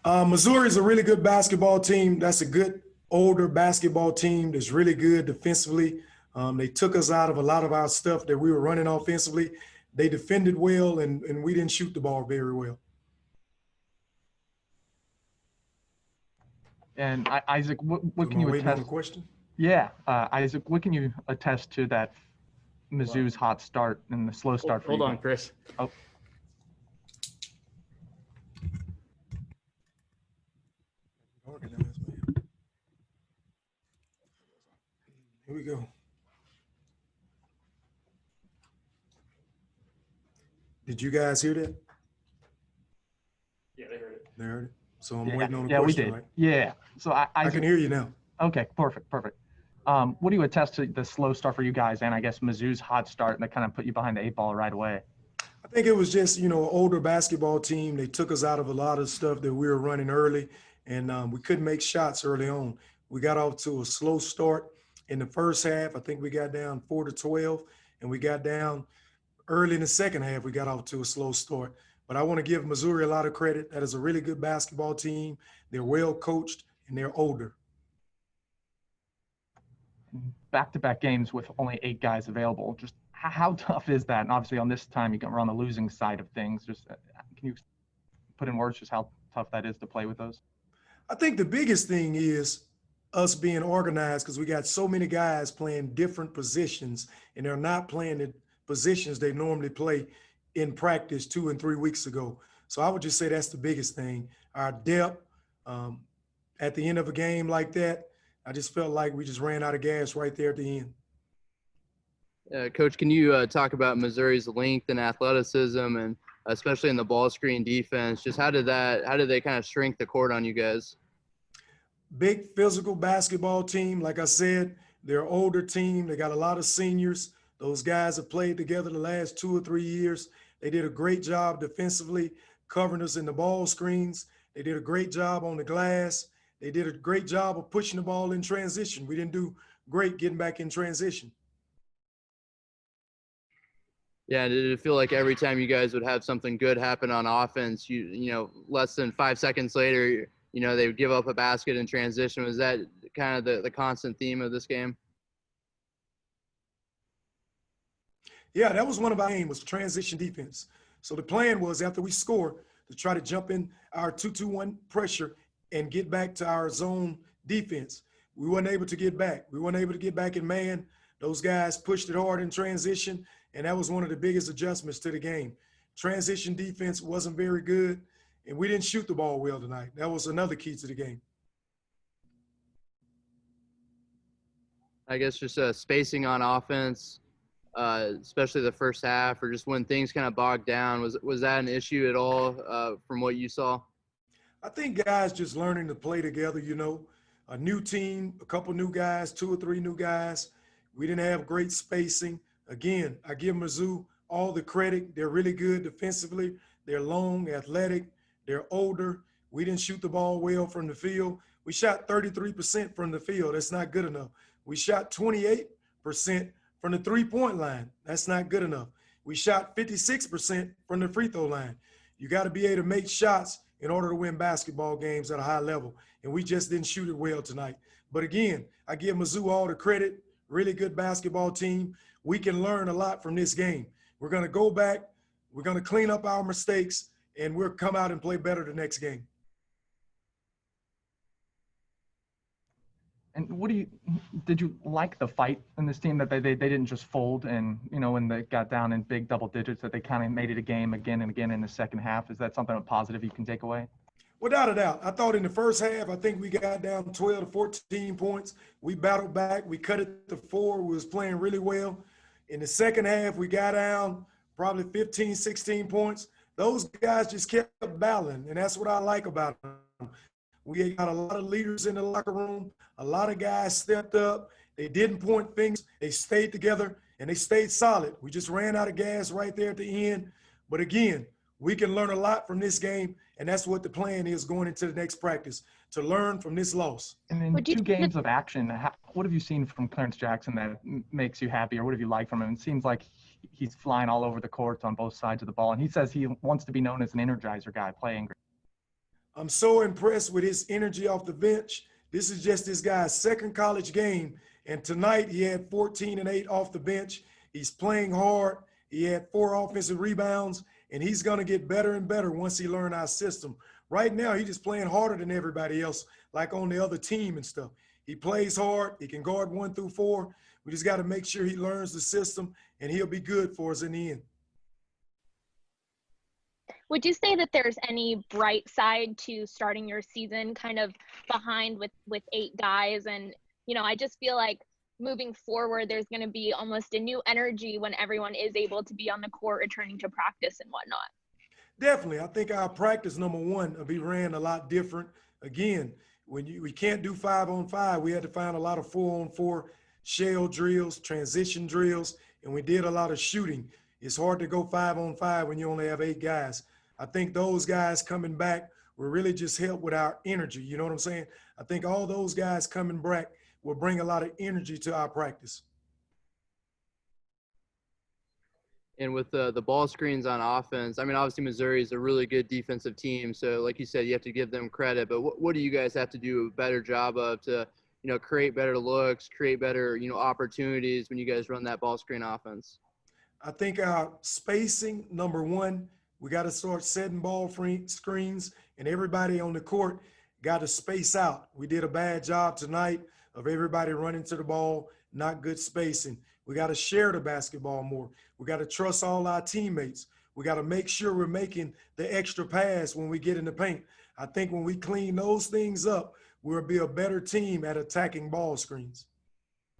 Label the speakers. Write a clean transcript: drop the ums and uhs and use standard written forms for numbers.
Speaker 1: Missouri is a really good basketball team. That's a good older basketball team that's really good defensively. They took us out of a lot of our stuff that we were running offensively. They defended well, and we didn't shoot the ball very well.
Speaker 2: And Isaac, what can you
Speaker 1: waiting on
Speaker 2: attest?
Speaker 1: a question?
Speaker 2: Yeah, Isaac, what can you attest to that Mizzou's hot start and the slow start for you?
Speaker 3: Hold on, Chris.
Speaker 2: Oh.
Speaker 1: Here we go. Did you guys hear that?
Speaker 3: Yeah, they heard it.
Speaker 1: They heard it. So I'm waiting on a question,
Speaker 2: we did.
Speaker 1: right?
Speaker 2: Yeah. So
Speaker 1: I can hear you now.
Speaker 2: Okay, perfect. What do you attest to the slow start for you guys, and I guess Mizzou's hot start that kind of put you behind the 8 ball right away?
Speaker 1: I think it was just, an older basketball team. They took us out of a lot of stuff that we were running early, and we couldn't make shots early on. We got off to a slow start in the first half. I think we got down 4-12, and we got down early in the second half. We got off to a slow start. But I want to give Missouri a lot of credit. That is a really good basketball team. They're well coached, and they're older.
Speaker 2: Back-to-back games with only 8 guys available. Just how tough is that? And obviously on this time, we're on the losing side of things. Just can you put in words just how tough that is to play with those?
Speaker 1: I think the biggest thing is us being organized, because we got so many guys playing different positions, and they're not playing the positions they normally play in practice 2 and 3 weeks ago. So I would just say that's the biggest thing. Our depth at the end of a game like that, I just felt like we just ran out of gas right there at the end.
Speaker 4: Coach, can you talk about Missouri's length and athleticism, and especially in the ball screen defense? Just how did they kind of shrink the court on you guys?
Speaker 1: Big physical basketball team. Like I said, they're an older team. They got a lot of seniors. Those guys have played together the last 2 or 3 years. They did a great job defensively covering us in the ball screens. They did a great job on the glass. They did a great job of pushing the ball in transition. We didn't do great getting back in transition.
Speaker 4: Yeah, did it feel like every time you guys would have something good happen on offense, less than 5 seconds later, they would give up a basket in transition? Was that kind of the constant theme of this game?
Speaker 1: Yeah, that was one of our aims, was transition defense. So the plan was, after we score, to try to jump in our 2-2-1 pressure and get back to our zone defense. We weren't able to get back. We weren't able to get back in man. Those guys pushed it hard in transition, and that was one of the biggest adjustments to the game. Transition defense wasn't very good, and we didn't shoot the ball well tonight. That was another key to the game.
Speaker 4: I guess just spacing on offense, especially the first half, or just when things kind of bogged down, was that an issue at all from what you saw?
Speaker 1: I think guys just learning to play together, a new team, a couple new guys, 2 or 3 new guys. We didn't have great spacing. Again, I give Mizzou all the credit. They're really good defensively. They're long, athletic. They're older. We didn't shoot the ball well from the field. We shot 33% from the field. That's not good enough. We shot 28% from the 3-point line. That's not good enough. We shot 56% from the free throw line. You got to be able to make shots in order to win basketball games at a high level. And we just didn't shoot it well tonight. But again, I give Mizzou all the credit. Really good basketball team. We can learn a lot from this game. We're going to go back. We're going to clean up our mistakes, and we'll come out and play better the next game.
Speaker 2: And did you like the fight in this team, that they didn't just fold, and when they got down in big double digits, that they kind of made it a game again and again in the second half? Is that something positive you can take away?
Speaker 1: Without a doubt. I thought in the first half, I think we got down 12 to 14 points. We battled back. We cut it to 4. We was playing really well. In the second half, we got down probably 15, 16 points. Those guys just kept battling, and that's what I like about them. We got a lot of leaders in the locker room. A lot of guys stepped up. They didn't point fingers. They stayed together, and they stayed solid. We just ran out of gas right there at the end. But again, we can learn a lot from this game, and that's what the plan is going into the next practice, to learn from this loss.
Speaker 2: And in 2 games of action, what have you seen from Clarence Jackson that makes you happy, or what have you liked from him? It seems like he's flying all over the court on both sides of the ball, and he says he wants to be known as an energizer guy, playing great.
Speaker 1: I'm so impressed with his energy off the bench. This is just this guy's second college game, and tonight he had 14 and 8 off the bench. He's playing hard. He had 4 offensive rebounds, and he's going to get better and better once he learns our system. Right now, he's just playing harder than everybody else, like on the other team and stuff. He plays hard. He can guard 1 through 4. We just got to make sure he learns the system, and he'll be good for us in the end.
Speaker 3: Would you say that there's any bright side to starting your season kind of behind with 8 guys? And, you know, I just feel like moving forward, there's going to be almost a new energy when everyone is able to be on the court, returning to practice and whatnot.
Speaker 1: Definitely. I think our practice, number one, will be ran a lot different. Again, when we can't do 5-on-5, we had to find a lot of 4-on-4 shell drills, transition drills, and we did a lot of shooting. It's hard to go 5-on-5 when you only have 8 guys. I think those guys coming back will really just help with our energy. You know what I'm saying? I think all those guys coming back will bring a lot of energy to our practice.
Speaker 4: And with the ball screens on offense, I mean, obviously Missouri is a really good defensive team. So like you said, you have to give them credit. But what do you guys have to do a better job of to, you know, create better looks, create better, you know, opportunities when you guys run that ball screen offense?
Speaker 1: I think our spacing, number one, we got to start setting ball screens, and everybody on the court got to space out. We did a bad job tonight of everybody running to the ball, not good spacing. We got to share the basketball more. We got to trust all our teammates. We got to make sure we're making the extra pass when we get in the paint. I think when we clean those things up, we'll be a better team at attacking ball screens.